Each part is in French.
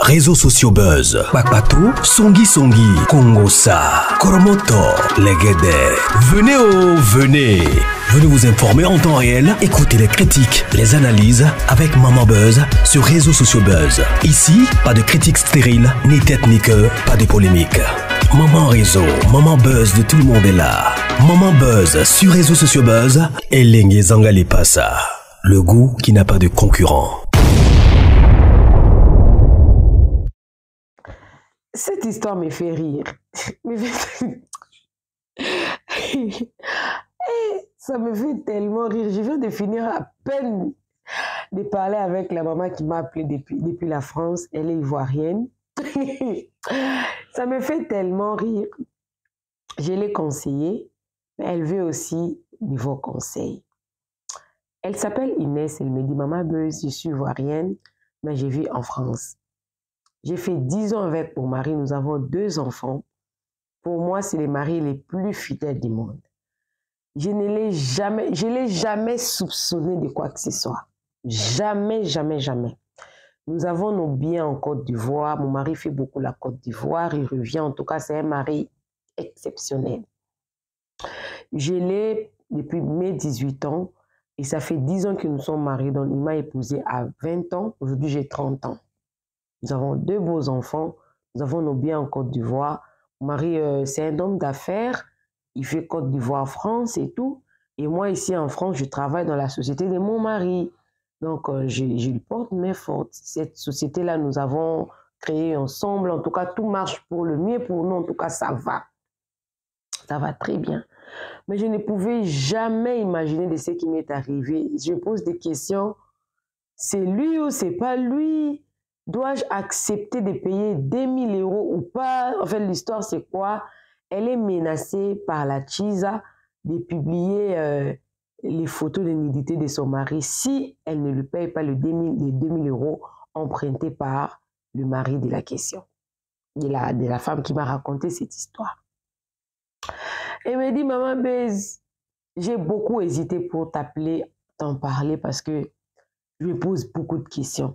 Réseaux sociaux buzz, Bakpato, Songi Songi, Kongosa, Koromoto, Legede. Venez. Venez vous informer en temps réel, écoutez les critiques, les analyses avec Maman Buzz sur Réseaux sociaux buzz. Ici, pas de critiques stériles, ni tête ni queue, pas de polémique. Maman Réseau, Maman Buzz de tout le monde est là. Maman Buzz sur Réseaux sociaux buzz, et Lengue Zangali Passa. Le goût qui n'a pas de concurrent. Cette histoire me fait rire. Ça me fait tellement rire. Je viens de finir à peine de parler avec la maman qui m'a appelé depuis la France. Elle est ivoirienne. Ça me fait tellement rire. Je l'ai conseillée, mais elle veut aussi de vos conseils. Elle s'appelle Inès. Elle me dit, Maman Buzz, je suis ivoirienne, mais je vis en France. J'ai fait 10 ans avec mon mari, nous avons 2 enfants. Pour moi, c'est les maris les plus fidèles du monde. Je ne l'ai jamais soupçonné de quoi que ce soit. Jamais. Nous avons nos biens en Côte d'Ivoire. Mon mari fait beaucoup la Côte d'Ivoire. Il revient. En tout cas, c'est un mari exceptionnel. Je l'ai depuis mes 18 ans et ça fait 10 ans que nous sommes mariés. Donc, il m'a épousée à 20 ans. Aujourd'hui, j'ai 30 ans. Nous avons 2 beaux enfants. Nous avons nos biens en Côte d'Ivoire. Mon mari, c'est un homme d'affaires. Il fait Côte d'Ivoire, France et tout. Et moi, ici en France, je travaille dans la société de mon mari. Donc, je lui porte mes fautes. Cette société-là, nous avons créé ensemble. En tout cas, tout marche pour le mieux pour nous. En tout cas, ça va. Ça va très bien. Mais je ne pouvais jamais imaginer de ce qui m'est arrivé. Je pose des questions. C'est lui ou c'est pas lui? Dois-je accepter de payer 2000 € ou pas? En fait, l'histoire, c'est quoi? Elle est menacée par la Chiza de publier les photos de nudité de son mari si elle ne lui paye pas les 2000 € empruntés par le mari de la question, de la femme qui m'a raconté cette histoire. Elle me dit, Maman Buzz, j'ai beaucoup hésité pour t'appeler, t'en parler parce que je me pose beaucoup de questions.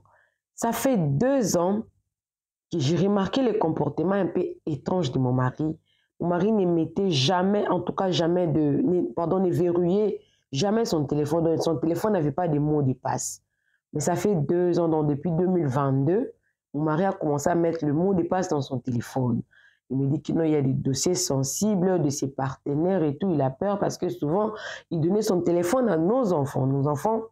Ça fait 2 ans que j'ai remarqué le comportement un peu étrange de mon mari. Mon mari ne mettait jamais, en tout cas jamais ne verrouillait jamais son téléphone. Donc son téléphone n'avait pas de mots de passe. Mais ça fait 2 ans, donc depuis 2022, mon mari a commencé à mettre le mot de passe dans son téléphone. Il me dit qu'il y a des dossiers sensibles de ses partenaires et tout. Il a peur parce que souvent, il donnait son téléphone à nos enfants. Nos enfants,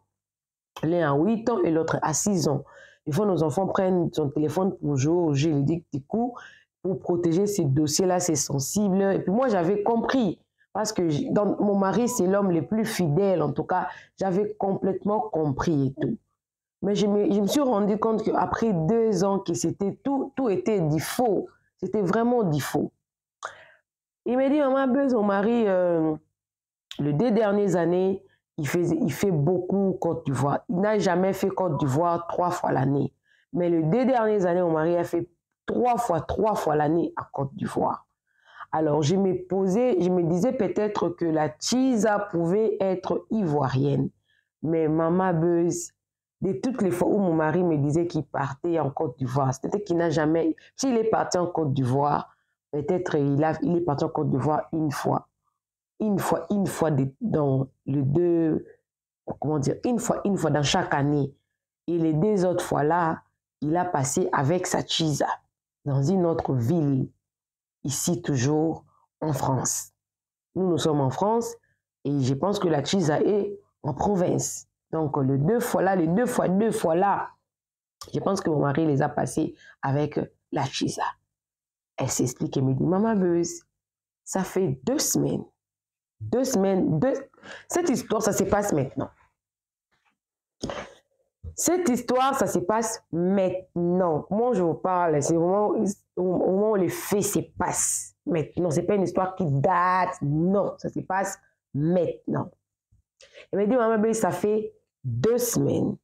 l'un à 8 ans et l'autre à 6 ans. Des fois, nos enfants prennent son téléphone pour jouer au jeu. Il dit des coups pour protéger ces dossiers-là, c'est sensible. Et puis moi, j'avais compris. Parce que mon mari, c'est l'homme le plus fidèle. En tout cas, j'avais complètement compris et tout. Mais je me suis rendu compte qu'après 2 ans, que c'était tout était du faux. C'était vraiment du faux. Il m'a dit, Maman Buzz, mon mari, les 2 dernières années, il fait beaucoup Côte d'Ivoire. Il n'a jamais fait Côte d'Ivoire 3 fois l'année. Mais les 2 dernières années, mon mari a fait 3 fois l'année à Côte d'Ivoire. Alors, je me disais peut-être que la Chiza pouvait être ivoirienne. Mais Maman Buzz, de toutes les fois où mon mari me disait qu'il partait en Côte d'Ivoire, c'était qu'il n'a jamais... S'il est parti en Côte d'Ivoire, peut-être il est parti en Côte d'Ivoire une fois dans les 2, comment dire, une fois dans chaque année. Et les 2 autres fois-là, il a passé avec sa Chiza dans une autre ville, ici toujours en France. Nous sommes en France et je pense que la Chiza est en province. Donc les 2 fois là, je pense que mon mari les a passés avec la Chiza. Elle s'explique et me dit, Maman Buzz, ça fait 2 semaines. 2 semaines, cette histoire, ça se passe maintenant. Cette histoire, ça se passe maintenant. Moi, je vous parle, c'est au moment où les faits se passent maintenant. Ce n'est pas une histoire qui date, non, ça se passe maintenant. Elle m'a dit, Maman Buzz, ça fait 2 semaines.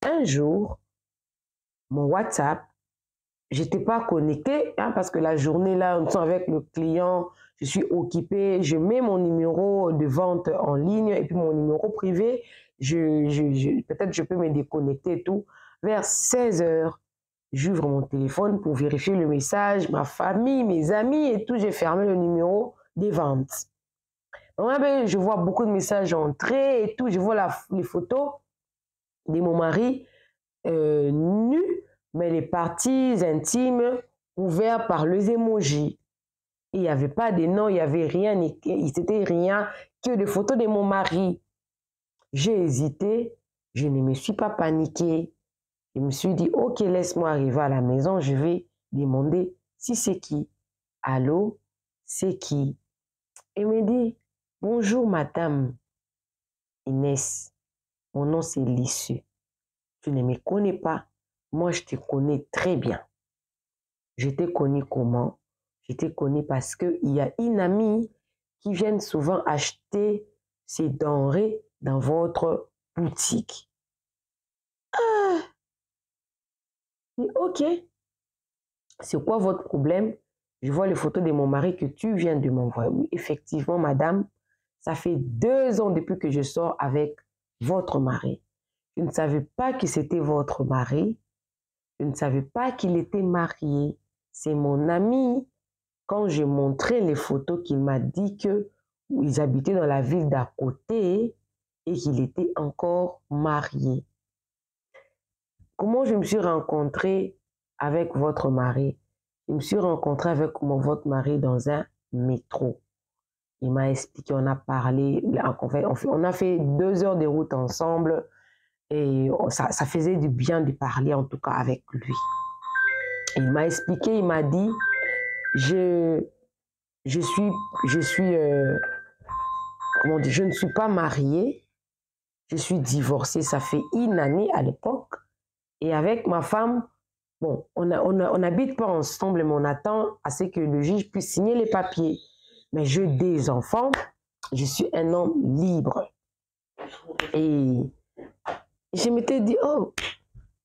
Un jour, mon WhatsApp, je n'étais pas connectée, parce que la journée, là, nous sommes avec le client, je suis occupée, je mets mon numéro de vente en ligne et puis mon numéro privé, peut-être je peux me déconnecter et tout. Vers 16 h, j'ouvre mon téléphone pour vérifier le message, ma famille, mes amis et tout. J'ai fermé le numéro des ventes. Donc, je vois beaucoup de messages entrés et tout. Je vois les photos de mon mari nu, mais les parties intimes ouvertes par les emojis. Il n'y avait pas de nom, il n'y avait rien, c'était rien que des photos de mon mari. J'ai hésité, je ne me suis pas paniquée. Je me suis dit, ok, laisse-moi arriver à la maison, je vais demander si c'est qui. Allô, c'est qui? Il me dit, bonjour madame Inès, mon nom c'est Lissu. Tu ne me connais pas, moi je te connais très bien. Je te connais comment? Je te connais parce qu'il y a une amie qui vient souvent acheter ces denrées dans votre boutique. Ah! Ok. C'est quoi votre problème? Je vois les photos de mon mari que tu viens de m'envoyer. Oui, effectivement, madame, ça fait 2 ans depuis que je sors avec votre mari. Je ne savais pas que c'était votre mari. Je ne savais pas qu'il était marié. C'est mon ami. Quand j'ai montré les photos, qu'il m'a dit qu'ils habitaient dans la ville d'à côté et qu'il était encore marié. Comment je me suis rencontrée avec votre mari? Je me suis rencontrée avec votre mari dans un métro. Il m'a expliqué, on a parlé, on a fait 2 heures de route ensemble et ça faisait du bien de parler en tout cas avec lui. Il m'a expliqué, il m'a dit, je ne suis pas mariée, je suis divorcée, ça fait 1 année à l'époque. Et avec ma femme, bon, on n'habite pas ensemble, mais on attend à ce que le juge puisse signer les papiers. Mais j'ai des enfants, je suis un homme libre. Et je m'étais dit, oh,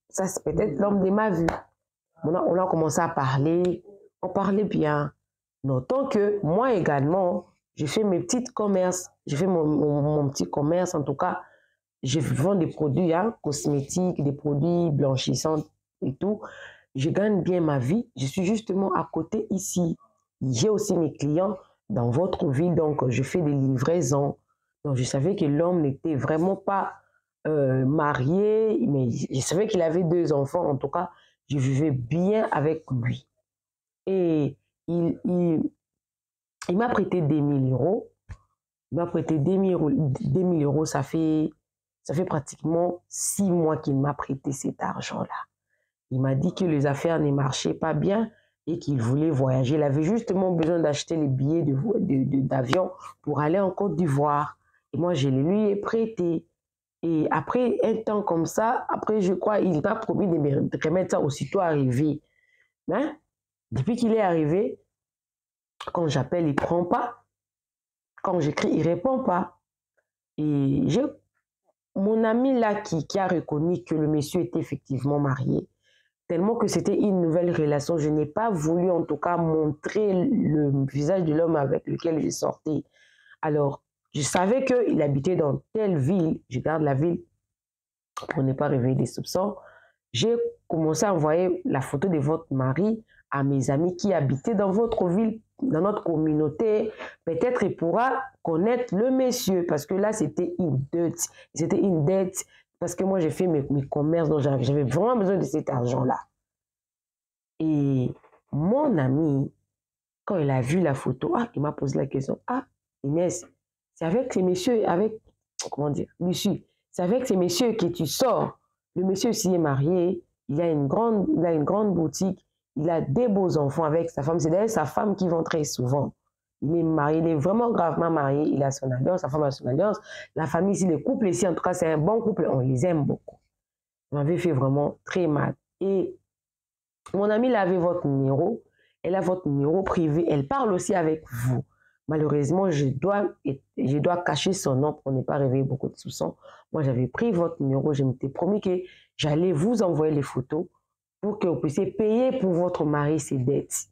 ça c'est peut-être l'homme de ma vie. On a commencé à parler, on parlait bien. Notons que moi également, j'ai fait mes petits commerces, j'ai fait mon petit commerce, en tout cas, je vends des produits cosmétiques, des produits blanchissants et tout. Je gagne bien ma vie. Je suis justement à côté ici. J'ai aussi mes clients dans votre ville, donc je fais des livraisons. Donc je savais que l'homme n'était vraiment pas marié, mais je savais qu'il avait 2 enfants. En tout cas, je vivais bien avec lui. Et il m'a prêté 2 000 euros. Il m'a prêté 2 000 euros, ça fait pratiquement 6 mois qu'il m'a prêté cet argent-là. Il m'a dit que les affaires ne marchaient pas bien et qu'il voulait voyager. Il avait justement besoin d'acheter les billets d'avion pour aller en Côte d'Ivoire. Et moi, je les lui ai prêtés. Et après un temps comme ça, après, je crois, il m'a promis de me remettre ça aussitôt arrivé. Hein? Depuis qu'il est arrivé, quand j'appelle, il ne prend pas. Quand j'écris, il ne répond pas. Et j'ai mon ami là qui a reconnu que le monsieur était effectivement marié, tellement que c'était une nouvelle relation, je n'ai pas voulu en tout cas montrer le visage de l'homme avec lequel j'ai sorti. Alors, je savais qu'il habitait dans telle ville, je garde la ville pour ne pas réveiller des soupçons. J'ai commencé à envoyer la photo de votre mari à mes amis qui habitaient dans votre ville, dans notre communauté. Peut-être il pourra connaître le monsieur, parce que là, c'était une dette. C'était une dette, parce que moi, j'ai fait mes commerces, donc j'avais vraiment besoin de cet argent-là. Et mon ami, quand il a vu la photo, il m'a posé la question, Inès, c'est avec ces messieurs, comment dire, Lucie, c'est avec ces messieurs que tu sors. Le monsieur aussi est marié, il a une grande boutique, il a des beaux enfants avec sa femme. C'est d'ailleurs sa femme qui vend très souvent. Il est marié, il est vraiment gravement marié, il a son alliance, sa femme a son alliance. La famille ici, le couple ici, en tout cas, c'est un bon couple, on les aime beaucoup. Ça m'avait fait vraiment très mal. Et mon amie, elle avait votre numéro, elle a votre numéro privé, elle parle aussi avec vous. Malheureusement, je dois cacher son nom pour ne pas réveiller beaucoup de soupçons. Moi, j'avais pris votre numéro, je m'étais promis que j'allais vous envoyer les photos pour que vous puissiez payer pour votre mari ses dettes.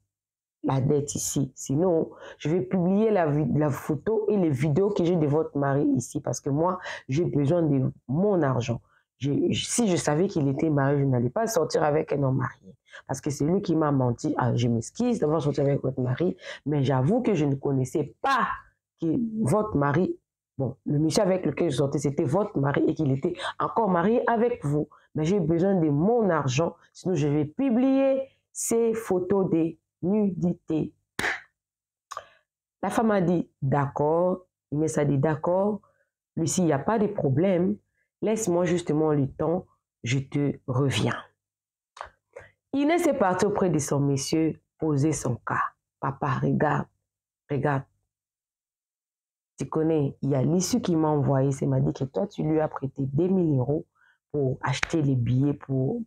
La dette ici. Sinon, je vais publier la photo et les vidéos que j'ai de votre mari ici parce que moi, j'ai besoin de mon argent. Si je savais qu'il était marié, je n'allais pas sortir avec un homme marié. Parce que c'est lui qui m'a menti. Ah, je m'excuse d'avoir sorti avec votre mari, mais j'avoue que je ne connaissais pas que votre mari, bon, le monsieur avec lequel je sortais, c'était votre mari et qu'il était encore marié avec vous. Mais j'ai besoin de mon argent, sinon je vais publier ces photos de nudité. La femme a dit d'accord, Inès a dit d'accord, Lucie, il n'y a pas de problème, laisse-moi justement le temps, je te reviens. Inès est partie auprès de son monsieur poser son cas. Papa, regarde, regarde. Tu connais, il y a l'issue qui m'a envoyé, c'est m'a dit que toi, tu lui as prêté 2000 € pour acheter les billets pour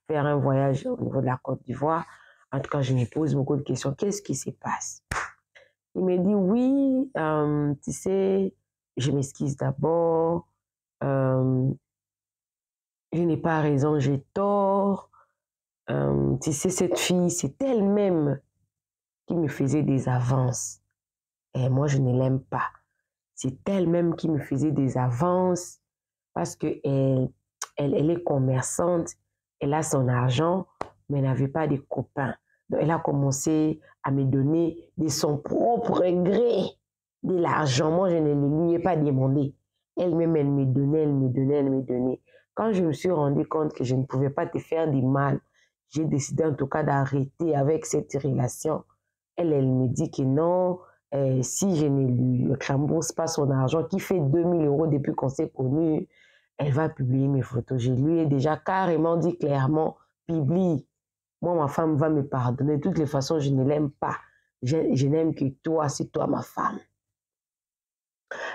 faire un voyage au niveau de la Côte d'Ivoire. En tout cas, je me pose beaucoup de questions. Qu'est-ce qui se passe? Il me dit, oui, tu sais, je m'excuse d'abord. Je n'ai pas raison, j'ai tort. Tu sais, cette fille, c'est elle-même qui me faisait des avances. Et moi, je ne l'aime pas. C'est elle-même qui me faisait des avances parce qu'elle est commerçante, elle a son argent, mais elle n'avait pas de copains. Donc, elle a commencé à me donner de son propre gré de l'argent. Moi, je ne lui ai pas demandé. Elle-même, elle me donnait, elle me donnait, elle me donnait. Quand je me suis rendu compte que je ne pouvais pas te faire du mal, j'ai décidé en tout cas d'arrêter avec cette relation. Elle me dit que non, si je ne lui rembourse pas son argent, qui fait 2000 € depuis qu'on s'est connus, elle va publier mes photos. Je lui ai déjà carrément dit clairement, publie. Moi, ma femme va me pardonner. De toutes les façons, je ne l'aime pas. Je n'aime que toi, c'est toi ma femme.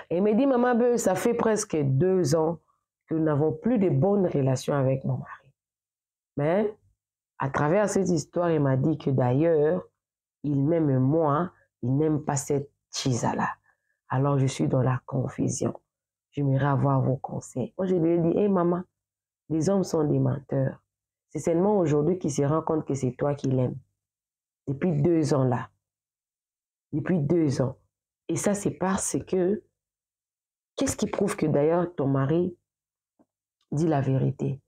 Et elle me dit, maman, ça fait presque 2 ans que nous n'avons plus de bonnes relations avec mon mari. Mais à travers cette histoire, il m'a dit que d'ailleurs, il m'aime moi, il n'aime pas cette Chisa-là. Alors, je suis dans la confusion. J'aimerais avoir vos conseils. Moi, je lui ai dit, hé maman, les hommes sont des menteurs. C'est seulement aujourd'hui qu'il se rend compte que c'est toi qui l'aimes. Depuis 2 ans là. Depuis 2 ans. Et ça, c'est parce que, qu'est-ce qui prouve que d'ailleurs ton mari dit la vérité?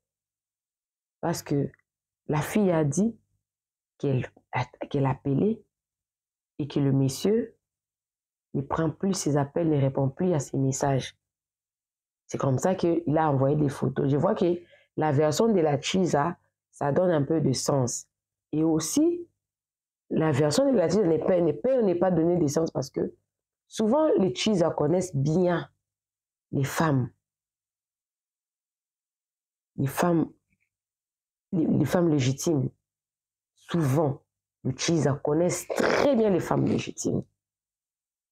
Parce que la fille a dit qu'elle appelait et que le monsieur ne prend plus ses appels, ne répond plus à ses messages. C'est comme ça qu'il a envoyé des photos. Je vois que la version de la Chisa, ça donne un peu de sens. Et aussi, la version de la Chisa n'est pas donnée de sens parce que souvent, les Chisa connaissent bien les femmes. Les femmes légitimes. Souvent, les Chisa connaissent très bien les femmes légitimes.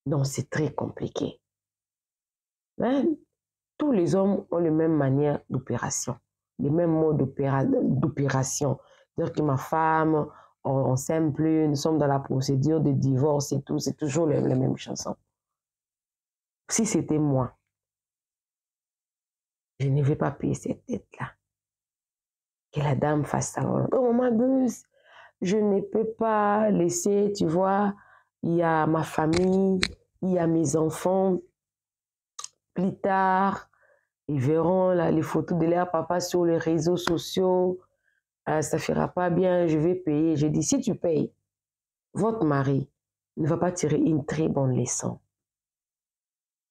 Donc, c'est très compliqué. Mais tous les hommes ont la même manière d'opération, les mêmes modes d'opération. C'est-à-dire que ma femme, on ne s'aime plus, nous sommes dans la procédure de divorce et tout, c'est toujours les mêmes chansons. Si c'était moi, je ne vais pas payer cette dette-là. Que la dame fasse ça. Oh, maman Buzz, je ne peux pas laisser, tu vois, il y a ma famille, il y a mes enfants. Plus tard, ils verront là, les photos de leur papa sur les réseaux sociaux. Ça ne fera pas bien, je vais payer. J'ai dit, si tu payes, votre mari ne va pas tirer une très bonne leçon.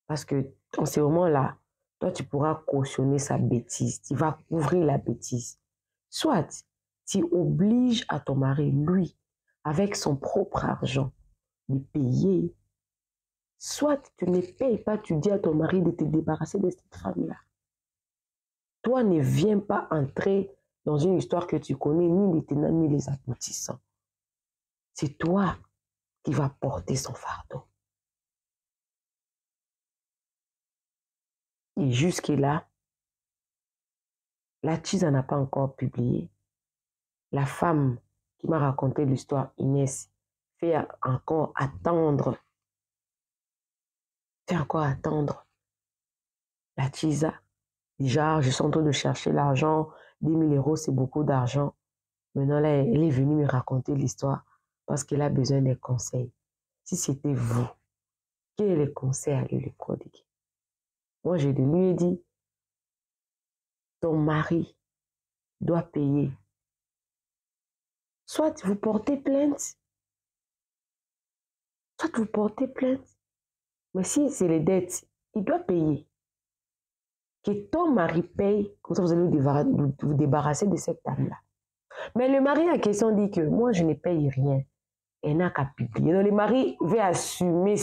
Parce que en ce moment-là, toi, tu pourras cautionner sa bêtise. Tu vas couvrir la bêtise. Soit tu obliges à ton mari, lui, avec son propre argent, de payer. Soit tu ne payes pas, tu dis à ton mari de te débarrasser de cette femme-là. Toi, ne viens pas entrer dans une histoire que tu connais, ni les tenants, ni les aboutissants. C'est toi qui vas porter son fardeau. Et jusque-là, la Chisa n'a pas encore publié. La femme qui m'a raconté l'histoire, Inès, fait encore attendre. Fait encore attendre. La Chisa, déjà, je suis en train de chercher l'argent. 10 000 €, c'est beaucoup d'argent. Maintenant, là, elle est venue me raconter l'histoire parce qu'elle a besoin des conseils. Si c'était vous, quels sont les conseils à lui prodiguer? Moi, je lui ai dit, ton mari doit payer Soit vous portez plainte, soit vous portez plainte. Mais si c'est les dettes, il doit payer. Que ton mari paye, comme ça vous allez vous débarrasser de cette dame-là. Mais le mari en question dit que moi je ne paye rien. Elle n'a qu'à publier. Donc le mari veut assumer.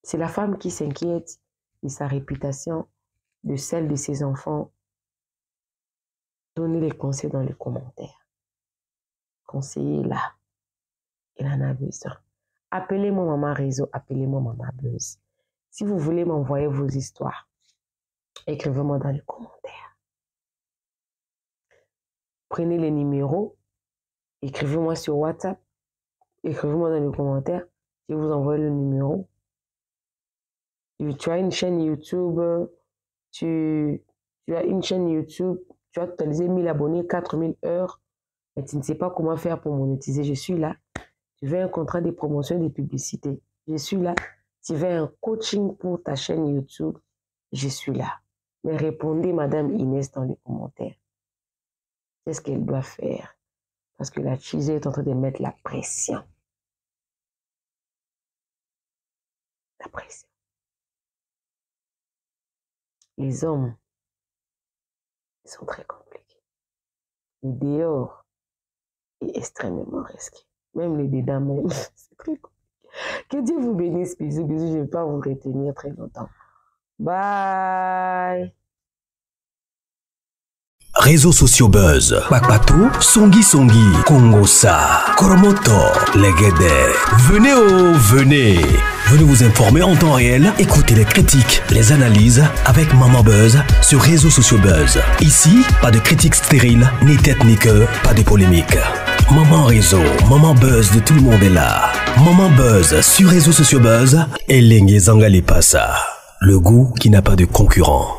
C'est la femme qui s'inquiète de sa réputation, de celle de ses enfants. Donnez les conseils dans les commentaires. Conseillez-la. Elle en a besoin. Appelez-moi Maman Réseau, appelez-moi Maman Buzz. Si vous voulez m'envoyer vos histoires, écrivez-moi dans les commentaires. Prenez les numéros, écrivez-moi sur WhatsApp, écrivez-moi dans les commentaires. Je vous envoie le numéro. Tu as une chaîne YouTube, tu as une chaîne YouTube, tu as totalisé 1000 abonnés, 4000 heures, mais tu ne sais pas comment faire pour monétiser. Je suis là. Tu veux un contrat de promotion et de publicité, je suis là. Tu veux un coaching pour ta chaîne YouTube, je suis là. Mais répondez Madame Inès dans les commentaires. Qu'est-ce qu'elle doit faire? Parce que la cheese est en train de mettre la pression. La pression. Les hommes, ils sont très compliqués. Le dehors est extrêmement risqué. Même les dedans, même, c'est très compliqué. Que Dieu vous bénisse, bisous, bisous. Je ne vais pas vous retenir très longtemps. Bye. Réseaux sociaux Buzz, Bakpatou, Songi Songi, Kongosa, Koromoto, Legede. Venez. Venez vous informer en temps réel, écoutez les critiques, les analyses avec Maman Buzz sur Réseaux sociaux Buzz. Ici, pas de critiques stériles, ni tête ni queue, pas de polémique. Maman Réseau, Maman Buzz de tout le monde est là. Maman Buzz sur Réseaux sociaux Buzz et Lengue Zangali Passa. Le goût qui n'a pas de concurrent.